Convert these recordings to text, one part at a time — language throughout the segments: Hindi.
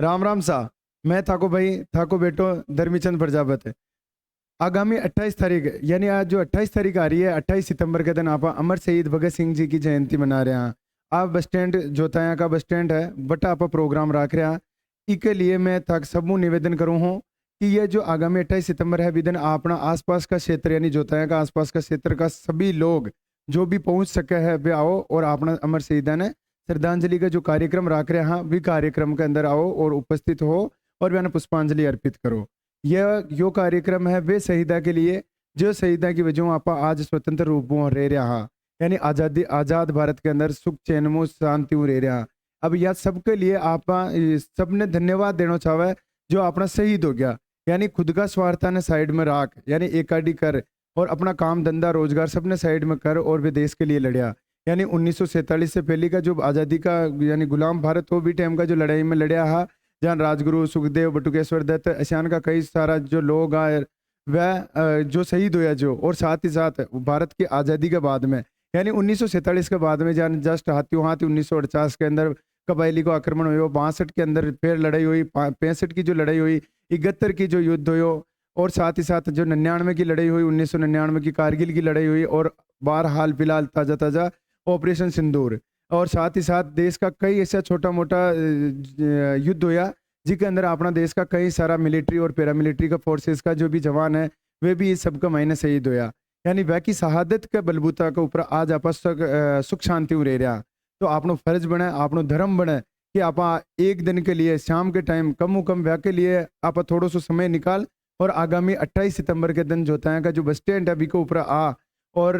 राम राम सा। मैं थाको भाई थाको बेटो धर्मीचंद प्रजापत। आगामी 28 तारीख यानी आज जो 28 तारीख आ रही है, 28 सितंबर के दिन आप अमर शहीद भगत सिंह जी की जयंती मना रहे हैं। आप बस स्टैंड जोताया का बस स्टैंड है बटा आप प्रोग्राम रख रहे हैं। इसके लिए मैं तक सबू निवेदन करूँ हूँ कि ये जो आगामी 28 सितंबर है विदिन अपना आसपास का क्षेत्र यानी जोताया का आसपास का क्षेत्र का सभी लोग जो भी पहुंच सके है वे आओ और अपना अमर शहीदा ने श्रद्धांजलि का जो कार्यक्रम रख रहे हैं भी कार्यक्रम के अंदर आओ और उपस्थित हो और वे पुष्पांजलि अर्पित करो। यह जो कार्यक्रम है वे शहीदा के लिए जो शहीदा की वजह आप आज स्वतंत्र रूप में रह रहा यानी आज़ादी आज़ाद भारत के अंदर सुख चैन में शांति में रह रहा। अब यह सबके लिए आप सबने धन्यवाद देना चाहे जो अपना शहीद हो गया यानी खुद का स्वार्थ ने साइड में राख यानी एकाडी कर और अपना काम धंधा रोजगार सबने साइड में कर और वे देश के लिए लड़िया। यानी 1947 से पहले का जो आज़ादी का यानी गुलाम भारत हो भी टाइम का जो लड़ाई में लड़िया हा जहाँ राजगुरु सुखदेव बटुकेश्वर दत्त ऐशान का कई सारा जो लोग आए वह जो शहीद होया जो और साथ ही साथ भारत की आज़ादी के बाद में यानी 1947 के बाद में जहाँ जस्ट हाथों हाथ 1948 के अंदर कबायली को आक्रमण हुआ, 62 के अंदर फिर लड़ाई हुई, 65 की जो लड़ाई हुई, 71 की जो युद्ध हुआ और साथ ही साथ जो 99 की लड़ाई हुई, 1999 की कारगिल की लड़ाई हुई और हाल फिलहाल ताज़ा ताज़ा ऑपरेशन सिंदूर और साथ ही साथ देश का कई ऐसा छोटा मोटा युद्ध होया जिसके अंदर अपना देश का कई सारा मिलिट्री और पैरामिलिट्री का फोर्सेस का जो भी जवान है वे भी इस सबका मायने शहीद होया। यानी वह की शहादत के बलबूता के ऊपर आज आप सुख शांति रह रहा। तो आपनो फर्ज बने आपनो धर्म बने कि आप एक दिन के लिए शाम के टाइम कम वह के लिए आप थोड़ा सा समय निकाल और आगामी 28 सितंबर के दिन जोताया का जो बस स्टैंड है अभी के ऊपर आ और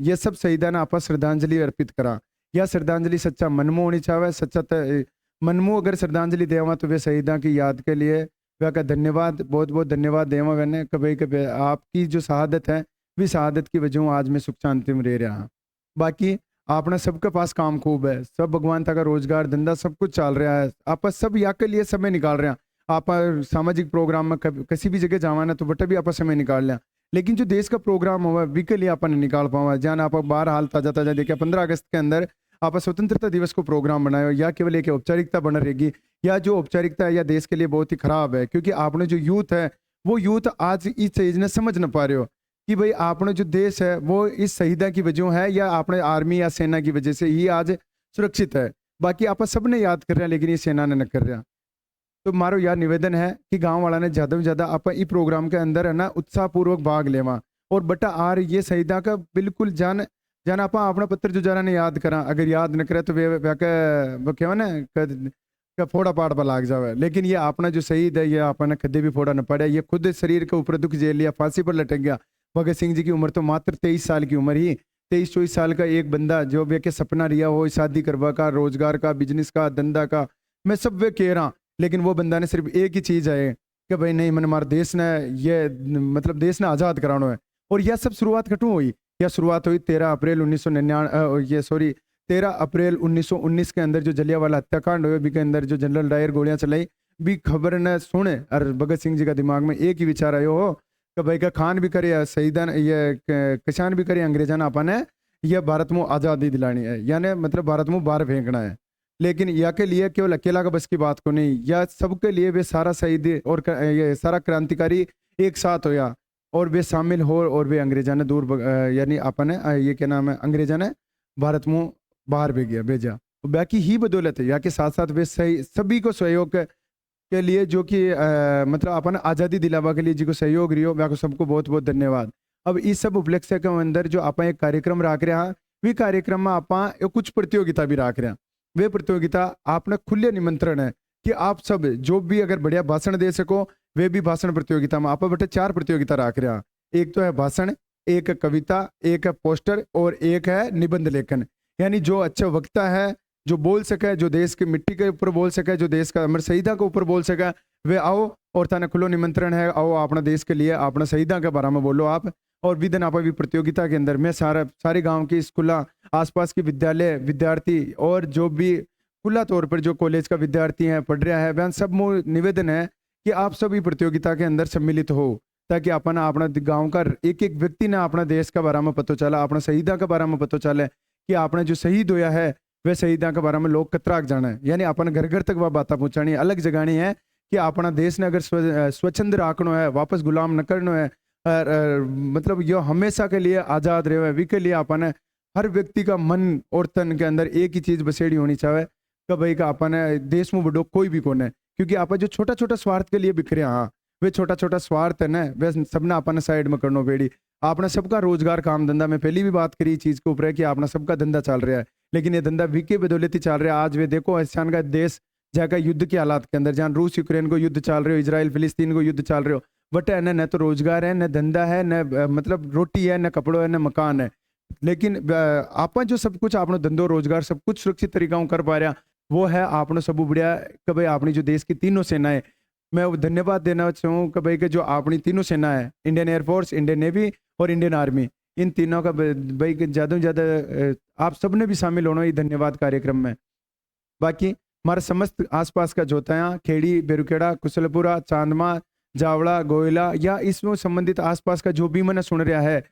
ये सब शहीदा ने आप श्रद्धांजलि अर्पित करा। यह श्रद्धांजलि सच्चा मनमो होनी चाहिए, सच्चा मनमो अगर श्रद्धांजलि देवा तो वे शहीदा की याद के लिए वह का धन्यवाद बहुत बहुत धन्यवाद देवा मैंने कभी कभी आपकी जो शहादत है भी शहादत की वजह आज मैं सुख शांति में रह रहा। बाकी आपने सबके पास काम खूब है, सब भगवान तक का रोजगार धंधा सब कुछ चल रहा है, आप सब यहाँ के लिए समय निकाल रहे हैं। आप सामाजिक प्रोग्राम में किसी भी जगह जावा ना तो बटे भी आप समय निकाल लें, लेकिन जो देश का प्रोग्राम हुआ वी के लिए अपन निकाल पावा जहाँ आप बाहर हाल ताज़ा ताज़ा देखिए 15 अगस्त के अंदर आप स्वतंत्रता दिवस को प्रोग्राम बनाए या केवल एक औपचारिकता बना रहेगी या जो औपचारिकता है या देश के लिए बहुत ही खराब है क्योंकि आपने जो यूथ है वो यूथ आज इस चीज ने समझ ना पा रहे हो कि भाई आपने जो देश है वो इस शहीदा की वजह है या आपने आर्मी या सेना की वजह से ही आज सुरक्षित है। बाकी आप सबने याद कर रहे हैं लेकिन ये सेना ने न कर रहा। तो मारो यार निवेदन है कि गांव वाला ने ज़्यादा से ज़्यादा आप इस प्रोग्राम के अंदर है ना उत्साहपूर्वक भाग लेवा और बटा आर ये शहीदा का बिल्कुल जान जान आप अपना पत्र जो जरा ने याद करा अगर याद न करे तो वे क्या ना का फोड़ा पाड़ पर लाग जावे। लेकिन ये अपना जो शहीद है ये आपने कदे भी फोड़ा न पड़ा, ये खुद शरीर के ऊपर दुख झेल लिया, फांसी पर लटक गया। भगत सिंह जी की उम्र तो मात्र 23 साल की उम्र ही, 23-24 साल का एक बंदा जो वे के सपना रिया हो शादी करवा का, रोजगार का, बिजनेस का, धंधा का, मैं सब वे कह रहा। लेकिन वो बंदा ने सिर्फ एक ही चीज़ है कि भाई नहीं मैंने हमारे देश ने ये मतलब देश ने आज़ाद कराना है। और यह सब शुरुआत कटू हुई, यह शुरुआत हुई 13 अप्रैल 1919 के अंदर जो जलियांवाला हत्याकांड हुए भी के अंदर जो जनरल डायर गोलियां चलाई भी खबर न सुने और भगत सिंह जी का दिमाग में एक ही विचार आयो हो कि भाई का खान भी करे शहीदान ये किसान भी करे अंग्रेजा ने अपन है यह भारत में आज़ादी दिलानी है यानी मतलब भारत में बाहर फेंकना है। लेकिन या के लिए केवल अकेला का बस की बात को नहीं, या सबके लिए वे सारा शहीद और ये सारा क्रांतिकारी एक साथ होया और वे शामिल हो और वे अंग्रेजा ने दूर यानी अपन ये क्या नाम है अंग्रेजा ने भारत में बाहर भेजा बाकी ही बदौलत है या के साथ साथ वे सही सभी को सहयोग के लिए जो कि मतलब अपन आज़ादी दिलावा के लिए जिनको सहयोग रही हो वह सबको बहुत बहुत धन्यवाद। अब इस सब उपलक्ष्य के अंदर जो आप एक कार्यक्रम रख रहे हैं वे कार्यक्रम में आप कुछ प्रतियोगिता भी रख रहे हैं। वे प्रतियोगिता आपने खुले निमंत्रण है कि आप सब जो भी अगर बढ़िया भाषण दे सको वे भी भाषण प्रतियोगिता में आप बटे 4 प्रतियोगिता रख रहे हैं। एक तो है भाषण, एक कविता, एक है पोस्टर और एक है निबंध लेखन। यानी जो अच्छा वक्ता है जो बोल सके, जो देश की मिट्टी के ऊपर बोल सके, जो देश का अमर शहीदा के ऊपर बोल सके वे आओ और थाने खुलो निमंत्रण है आओ अपना देश के लिए अपना शहीदा के बारे में बोलो आप। और विधन आप भी प्रतियोगिता के अंदर मैं सारे गांव की स्कूलों आसपास के विद्यालय विद्यार्थी और जो भी खुला तौर पर जो कॉलेज का विद्यार्थी हैं पढ़ रहा है वह सब निवेदन है कि आप सभी प्रतियोगिता के अंदर सम्मिलित हो ताकि अपना गांव का एक एक व्यक्ति ने अपना देश का बारे में पता चला, अपना शहीदा के बारे में पता चले कि आपने जो शहीद होया है वे शहीदा के बारे में लोग कतराक जाना है, यानी अपन घर घर तक वह बातें पहुंचानी अलग जगानी है कि अपना देश ने अगर स्वच्छंद राखनो है, वापस गुलाम न करनो है, मतलब यो हमेशा के लिए आज़ाद रहे वी के लिए अपन हर व्यक्ति का मन और तन के अंदर एक ही चीज़ बसेड़ी होनी चाहिए कि भाई का अपन देश में बड़ो कोई भी कौन है, क्योंकि आप जो छोटा छोटा स्वार्थ के लिए बिखरे हाँ वे छोटा छोटा स्वार्थ है ना वे सबने अपन साइड में करनो पेड़ी। आपने सबका रोजगार काम धंधा, मैं पहली भी बात करी चीज़ के ऊपर है कि आपने सबका धंधा चल रहा है, लेकिन ये धंधा विके बदौलत ही चल रहा है। आज वे देखो ऐसा का देश जाकर युद्ध के हालात के अंदर, जहाँ रूस यूक्रेन को युद्ध चल रहे हो, इजराइल फिलिस्तीन को युद्ध चल रहे हो, बट है न तो रोजगार है, न धंधा है, न मतलब रोटी है, न कपड़ो है, न मकान है। लेकिन आप जो सब कुछ आपने धंधो रोजगार सब कुछ सुरक्षित तरीका कर पा रहा वो है आपने सब बढ़िया कि भाई अपनी जो देश की तीनों सेनाएं, मैं वो धन्यवाद देना चाहूँ कि भाई कि जो अपनी तीनों सेना है, इंडियन एयरफोर्स, इंडियन नेवी और इंडियन आर्मी, इन तीनों का भाई ज़्यादा से ज़्यादा आप सब ने भी शामिल होना ये धन्यवाद कार्यक्रम में। बाकी हमारा समस्त आसपास का जोताया, खेड़ी, बेरुखेड़ा, कुशलपुरा, चांदमा, जावड़ा, गोयला या इसमें संबंधित आसपास का जो भी मैंने सुन रहा है,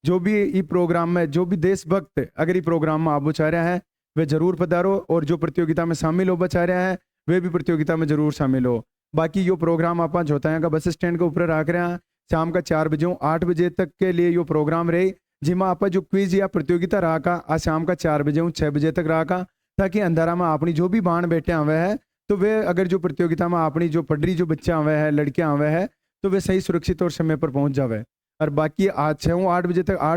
जो भी ये प्रोग्राम में जो भी देशभक्त अगर ये प्रोग्राम में आप चाह रहे हैं वे जरूर पधारो, और जो प्रतियोगिता में शामिल हो बचा रहे हैं वे भी प्रतियोगिता में जरूर शामिल हो। बाकी यो प्रोग्राम आप जोताया का बस स्टैंड के ऊपर रख रहे हैं, शाम का 4 बजे 8 बजे तक के लिए यो प्रोग्राम रहे, जिसमें आप जो क्विज या प्रतियोगिता रहा का आज शाम का 4 बजे 6 बजे तक रहा का, ताकि अंधारा में अपनी जो भी बाण बैठे हुए है तो वे अगर जो प्रतियोगिता में अपनी जो पढ़री जो बच्चे हुए हैं, लड़कियां हुए हैं, तो वे सही सुरक्षित और समय पर पहुंच जावे। और बाकी आज 6 8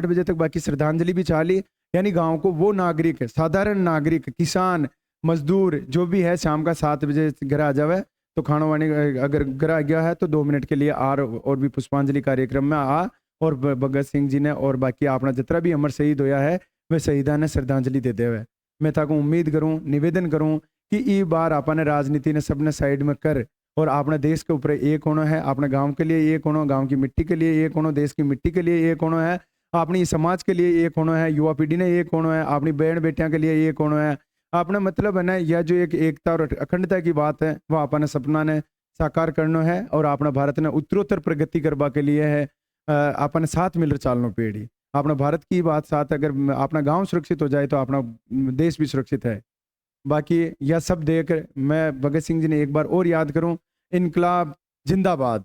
बजे तक बाकी श्रद्धांजलि भी चाली, यानी गांव को वो नागरिक साधारण नागरिक किसान मजदूर जो भी है शाम का 7 बजे घर आ जावे, तो खाना वाने अगर घर आ गया है तो 2 मिनट के लिए और भी पुष्पांजलि कार्यक्रम में आ और भगत सिंह जी ने और बाकी अपना जितना भी अमर शहीद होया है वे शहीदा ने श्रद्धांजलि देते हुए मैं ताको उम्मीद करूं, निवेदन करूं कि ई बार आपने राजनीति ने सबने साइड में कर और अपने देश के ऊपर एक होना है, अपने गांव के लिए एक होना, गांव की मिट्टी के लिए एक होना, देश की मिट्टी के लिए एक होना है, अपनी समाज के लिए एक होना है, युवा पीढ़ी ने एक होना है, अपनी बहन बेटियां के लिए एक होना है। आपने मतलब है ना यह जो एक एकता और अखंडता की बात है वह अपने सपना ने साकार करना है और अपना भारत ने उत्तरोत्तर प्रगति करवा के लिए है अपने साथ मिलकर चालना पेड़ी। अपना भारत की बात साथ अगर अपना गांव सुरक्षित हो जाए तो अपना देश भी सुरक्षित है। बाकी यह सब देख मैं भगत सिंह जी ने एक बार और याद करूं, इनकलाब जिंदाबाद।